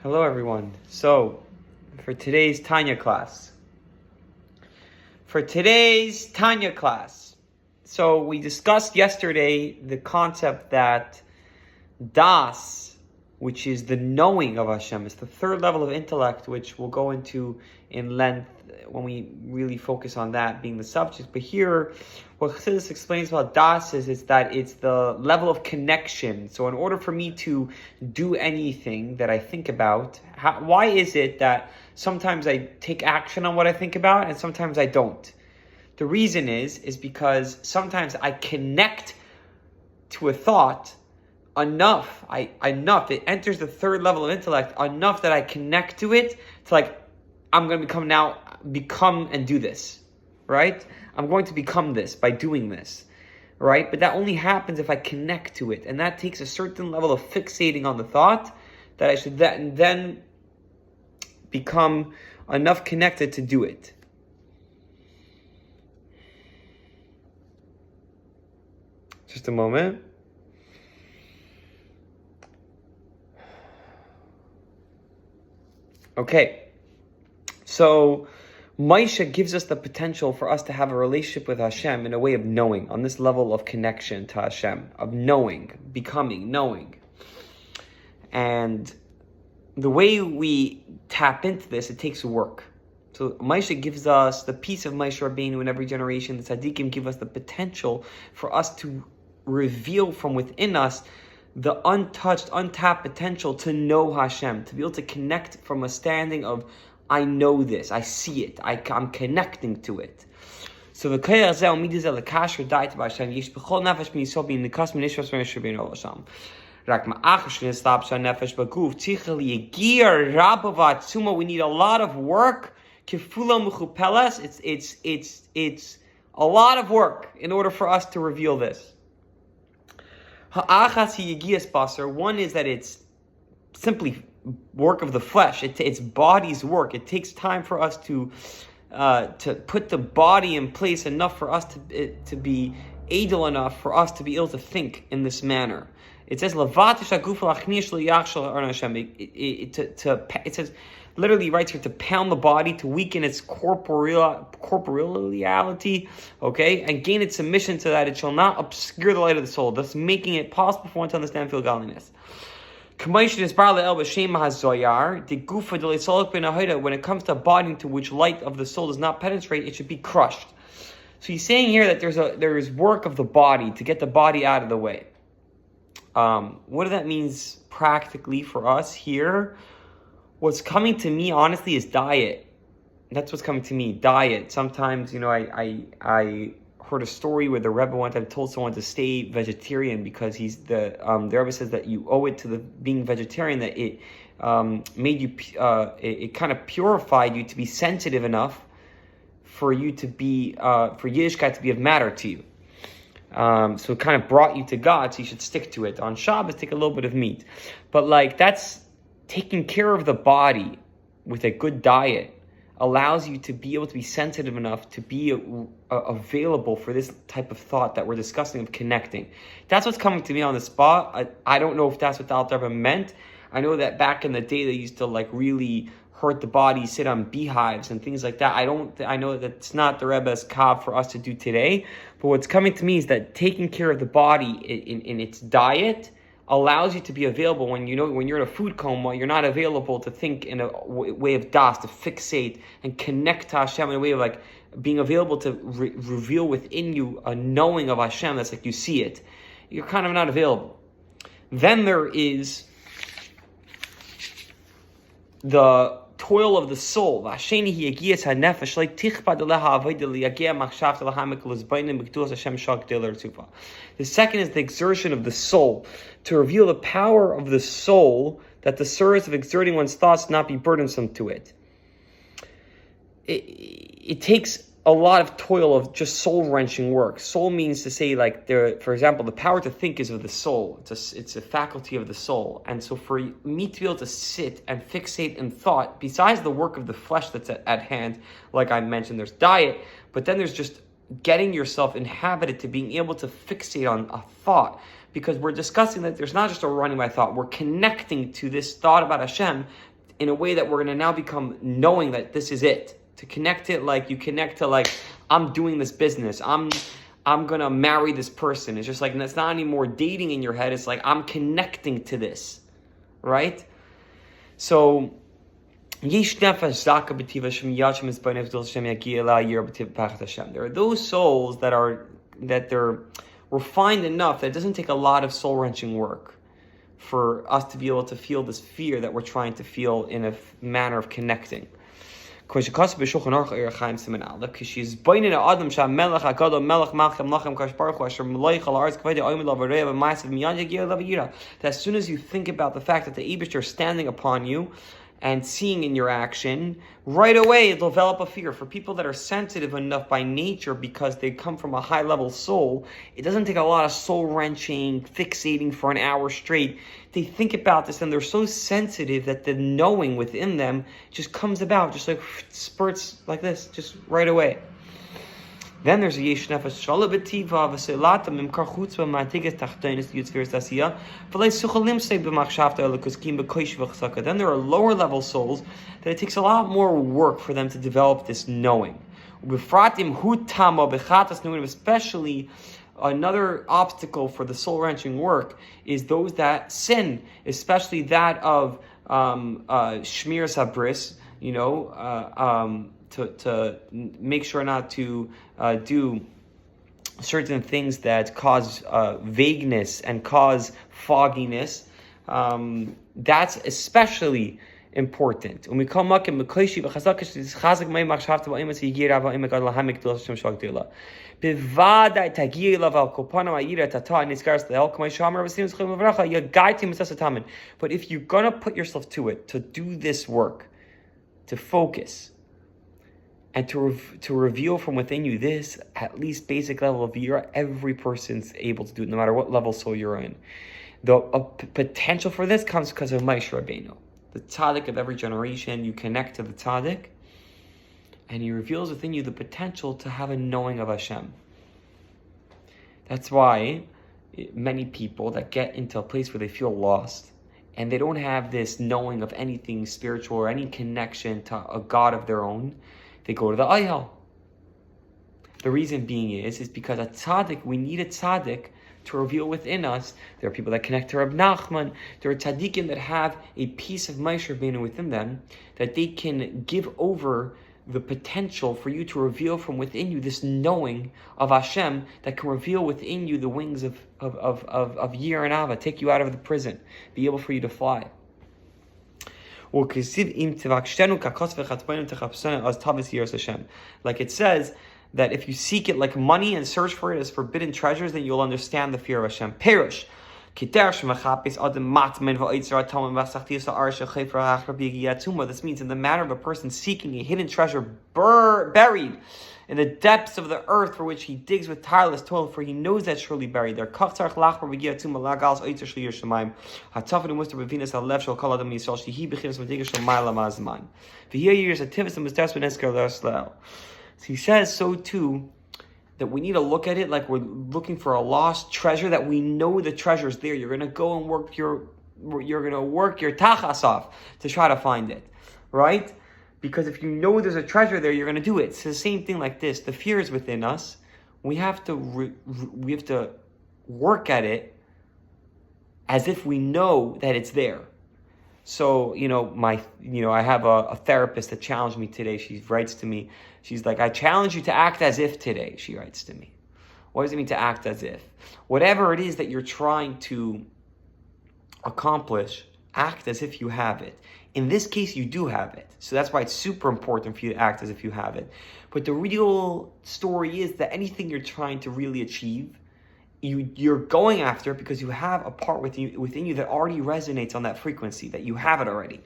Hello everyone. So, for today's Tanya class. So we discussed yesterday the concept that Das, which is the knowing of Hashem, is the third level of intellect, which we'll go into in length when we really focus on that being the subject. But here, what Chassidus explains about Das is that it's the level of connection. So in order for me to do anything that I think about, why is it that sometimes I take action on what I think about and sometimes I don't? The reason is because sometimes I connect to a thought enough, it enters the third level of intellect enough that I connect to it to I'm going to become and do this, right? I'm going to become this by doing this, right? But that only happens if I connect to it, and that takes a certain level of fixating on the thought that I should then become enough connected to do it. Just a moment. Okay. So, Maisha gives us the potential for us to have a relationship with Hashem in a way of knowing, on this level of connection to Hashem, of knowing, becoming, knowing. And the way we tap into this, it takes work. So Maisha gives us the piece of Maisha Rabbeinu in every generation. The Tzaddikim give us the potential for us to reveal from within us the untouched, untapped potential to know Hashem, to be able to connect from a standing of I know this, I see it, I'm connecting to it. So the Kayazeh Midizeh Lekasher died by Hashem Yish B'chol Nefesh B'Yisrael B'in Nikas M'Nishvas M'Nishvas B'Yin Hashem. Rak Ma'ach Shrin Stap Shan Nefesh B'Guf Tzich L'Yegir Rabba Tzuma. We need a lot of work. Kefula M'Chupeles. It's a lot of work in order for us to reveal this. Ha'achas Yegias Basar. One is that it's simply work of the flesh. It's body's work. It takes time for us to put the body in place enough for us to be able enough for us to be able to think in this manner. It says it says literally writes here to pound the body, to weaken its corporeality, okay, and gain its submission so that it shall not obscure the light of the soul, thus making it possible for one to understand feel godliness. When it comes to a body to which light of the soul does not penetrate, it should be crushed. So he's saying here that there is work of the body to get the body out of the way. What that means practically for us here, what's coming to me honestly is diet. That's what's coming to me, diet. Sometimes, I heard a story where the Rebbe one time told someone to stay vegetarian because the Rebbe says that you owe it to the being vegetarian, that it made you, it kind of purified you to be sensitive enough for you to be, for Yiddishkeit to be of matter to you. So it kind of brought you to God, so you should stick to it. On Shabbos, take a little bit of meat. But that's taking care of the body with a good diet allows you to be able to be sensitive enough to be available for this type of thought that we're discussing of connecting. That's what's coming to me on the spot. I don't know if that's what the Alter Rebbe meant. I know that back in the day they used to really hurt the body, sit on beehives and things like that. I know that it's not the Rebbe's kav for us to do today. But what's coming to me is that taking care of the body in its diet allows you to be available when you're in a food coma. You're not available to think in a way of das, to fixate and connect to Hashem in a way of being available to reveal within you a knowing of Hashem that's you see it. You're kind of not available. Then there is the toil of the soul. The second is the exertion of the soul, to reveal the power of the soul, that the service of exerting one's thoughts not be burdensome to it. It takes a lot of toil of just soul-wrenching work. Soul means to say, for example, the power to think is of the soul. It's a faculty of the soul. And so for me to be able to sit and fixate in thought, besides the work of the flesh that's at hand, like I mentioned, there's diet, but then there's just getting yourself inhabited to being able to fixate on a thought. Because we're discussing that there's not just a running by thought, we're connecting to this thought about Hashem in a way that we're going to now become knowing that this is it. To connect it like you connect to like, I'm doing this business. I'm going to marry this person. It's just like, it's not anymore dating in your head. It's like, I'm connecting to this, right? So, there are those souls that they're refined enough that it doesn't take a lot of soul-wrenching work for us to be able to feel this fear that we're trying to feel in a manner of connecting. Because she's binding to Adam Sham Melech Hakadol Melech Malchem Lachem Kash Baruch Hu Asher Meloich Al Arz Kavod Oimid Lav Arei Av Ma'asav Miyan Yagir Lav Yira. That as soon as you think about the fact that the Eibushter is standing upon you and seeing in your action, right away it'll develop a fear. For people that are sensitive enough by nature because they come from a high-level soul, it doesn't take a lot of soul-wrenching, fixating for an hour straight. They think about this and they're so sensitive that the knowing within them just comes about, just like spurts like this, just right away. Then there's a yesh nefesh shala b'tiva v'seilata mimkar chutzva ma'atigas tachtonis yutzviras asiya v'lei suchalim say b'machshavta elokus kim b'koish v'chsaka. Then there are lower level souls that it takes a lot more work for them to develop this knowing. B'fratim hutama b'chatas nuim, especially another obstacle for the soul wrenching work is those that sin, especially that of shmir sabris, to make sure not to do certain things that cause vagueness and cause fogginess. That's especially important. When we come back in Mekoshi v'chazak chazak mei machshavta v'oimas yigira v'oimak adla hamik dil Hashem shagdila. Bevadai tagir lav al kopana ma'ira tata niskaras le'el k'may shamar v'sim z'chim v'vracha yagaiti misasatamin. But if you're gonna put yourself to it, to do this work, to focus, and to reveal from within you this at least basic level of yira, every person's able to do it, no matter what level soul you're in. The potential for this comes because of Moshe Rabbeinu, the tzaddik of every generation. You connect to the tzaddik, and he reveals within you the potential to have a knowing of Hashem. That's why many people that get into a place where they feel lost, and they don't have this knowing of anything spiritual or any connection to a God of their own, they go to the Ayal. The reason being is because a tzaddik, we need a tzaddik to reveal within us. There are people that connect to Reb Nachman. There are tzaddikim that have a piece of Moshe Rabbeinu within them that they can give over the potential for you to reveal from within you this knowing of Hashem that can reveal within you the wings of Yir and Ava, take you out of the prison, be able for you to fly. Like it says, that if you seek it like money and search for it as forbidden treasures, then you'll understand the fear of Hashem. Perush. This means in the matter of a person seeking a hidden treasure buried in the depths of the earth, for which he digs with tireless toil, for he knows that's surely buried there. So he says so too, that we need to look at it like we're looking for a lost treasure, that we know the treasure's there. You're going to go and work your tachas off to try to find it, right? Because if you know there's a treasure there, you're going to do it. It's the same thing like this. The fear is within us. We have to work at it as if we know that it's there. So, I have a therapist that challenged me today. She writes to me. She's like, I challenge you to act as if today, she writes to me. What does it mean to act as if? Whatever it is that you're trying to accomplish, act as if you have it. In this case, you do have it. So that's why it's super important for you to act as if you have it. But the real story is that anything you're trying to really achieve, you're going after it because you have a part within you that already resonates on that frequency, that you have it already.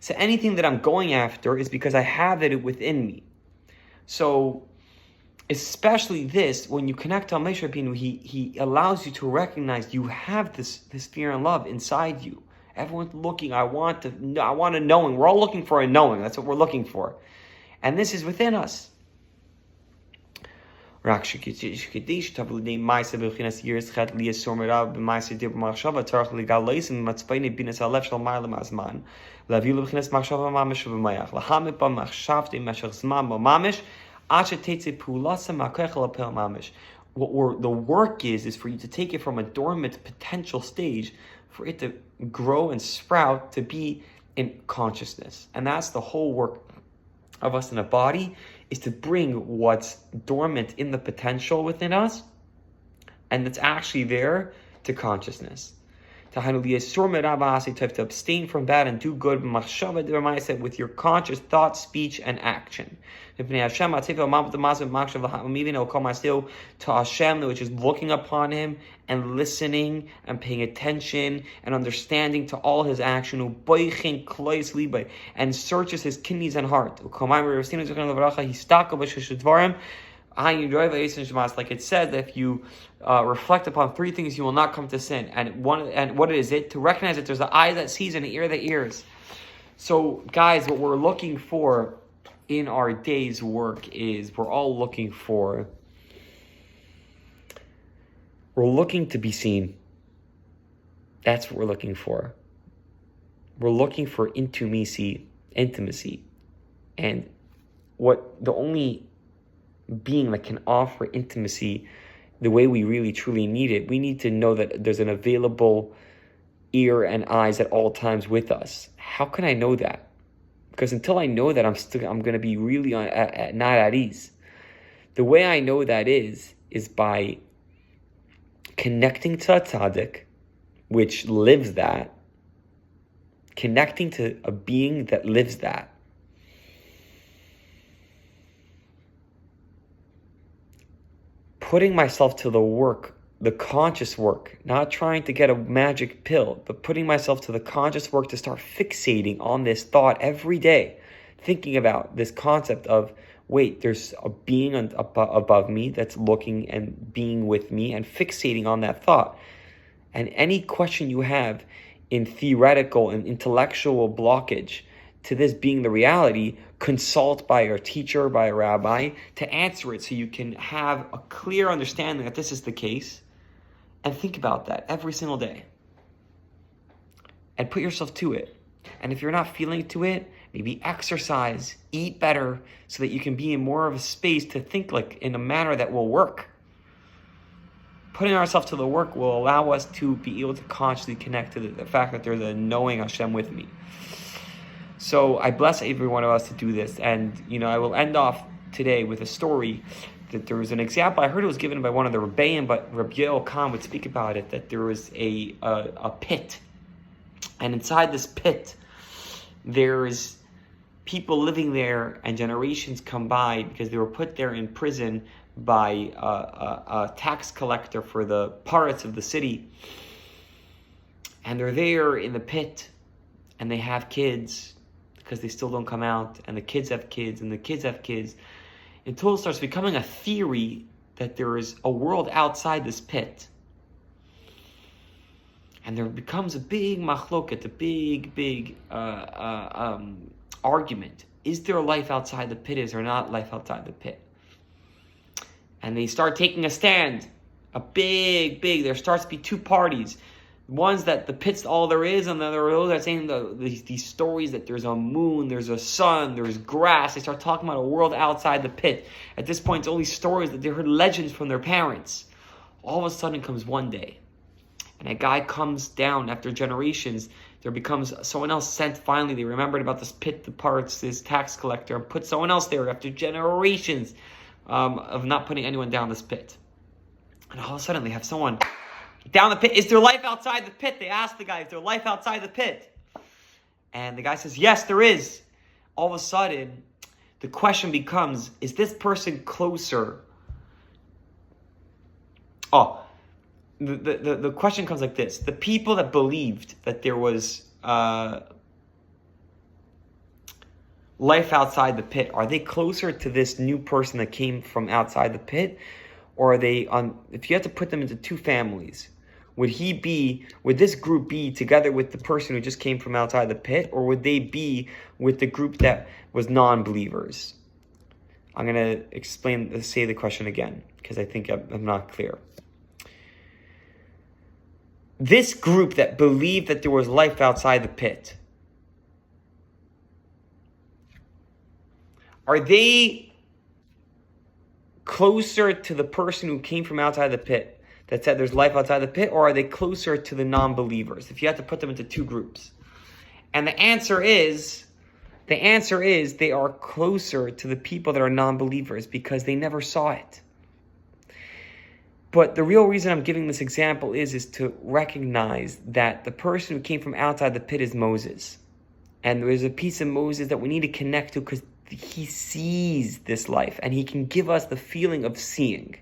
So anything that I'm going after is because I have it within me. So especially this, when you connect to Moshe Rabbeinu, he allows you to recognize you have this fear and love inside you. Everyone's looking, I want a knowing. We're all looking for a knowing. That's what we're looking for. And this is within us. רק שכדיש תבוא לידי מעשה בבחינת יראת חטא ליאסור מרע במעשה דיר במחשבה צריך לגלס ממצפני בינס הלב של מעלה מהזמן להביא לבחינת מחשבה ממש ובמח להעמיד במחשבתי במשך זמן ממש עד שתצא פעולת מהכוח לפעול ממש. The work is for you to take it from a dormant potential stage for it to grow and sprout to be in consciousness. And that's the whole work of us in a body, is to bring what's dormant in the potential within us and that's actually there to consciousness. To abstain from bad and do good with your conscious thought, speech, and action. To Hashem, which is looking upon Him and listening and paying attention and understanding to all His action, and searches His kidneys and heart. Like it said, that if you reflect upon three things, you will not come to sin. And what is it? To recognize that there's an eye that sees and an ear that hears. So, guys, what we're looking for in our day's work is we're looking to be seen. That's what we're looking for. We're looking for intimacy. And what the only being that can offer intimacy the way we really truly need it, we need to know that there's an available ear and eyes at all times with us. How can I know that? Because until I know that, I'm going to be really not at ease. The way I know that is by connecting to a tzaddik, which lives that, connecting to a being that lives that, putting myself to the work, the conscious work, not trying to get a magic pill, but putting myself to the conscious work to start fixating on this thought every day, thinking about this concept of, wait, there's a being above me that's looking and being with me, and fixating on that thought. And any question you have in theoretical and intellectual blockage to this being the reality, consult by your teacher, by a rabbi, to answer it so you can have a clear understanding that this is the case, and think about that every single day. And put yourself to it. And if you're not feeling to it, maybe exercise, eat better, so that you can be in more of a space to think like in a manner that will work. Putting ourselves to the work will allow us to be able to consciously connect to the fact that there's a knowing Hashem with me. So I bless every one of us to do this. And, I will end off today with a story that there was an example. I heard it was given by one of the Rebbeim, but Rabbi Yoel Khan would speak about it, that there was a pit. And inside this pit, there's people living there, and generations come by because they were put there in prison by a tax collector for the pirates of the city. And they're there in the pit, and they have kids, because they still don't come out, and the kids have kids, and the kids have kids, until it starts becoming a theory that there is a world outside this pit. And there becomes a big machloket, a big argument. Is there life outside the pit? Is there not life outside the pit? And they start taking a stand, there starts to be two parties. Ones that the pit's all there is, and then there are those that are saying these stories that there's a moon, there's a sun, there's grass. They start talking about a world outside the pit. At this point, it's only stories that they heard, legends from their parents. All of a sudden comes one day, and a guy comes down after generations. There becomes someone else sent. Finally, they remembered about this pit, the parts, this tax collector, and put someone else there after generations of not putting anyone down this pit. And all of a sudden, they have someone down the pit. Is there life outside the pit? They ask the guy, is there life outside the pit? And the guy says, yes, there is. All of a sudden, the question becomes, is this person closer? The question comes like this. The people that believed that there was life outside the pit, are they closer to this new person that came from outside the pit? Or are they if you had to put them into two families, would this group be together with the person who just came from outside the pit, or would they be with the group that was non-believers? I'm going to say the question again, because I think I'm not clear. This group that believed that there was life outside the pit, are they closer to the person who came from outside the pit that said there's life outside the pit, or are they closer to the non-believers? If you had to put them into two groups. And the answer is they are closer to the people that are non-believers because they never saw it. But the real reason I'm giving this example is to recognize that the person who came from outside the pit is Moses. And there's a piece of Moses that we need to connect to because he sees this life and he can give us the feeling of seeing.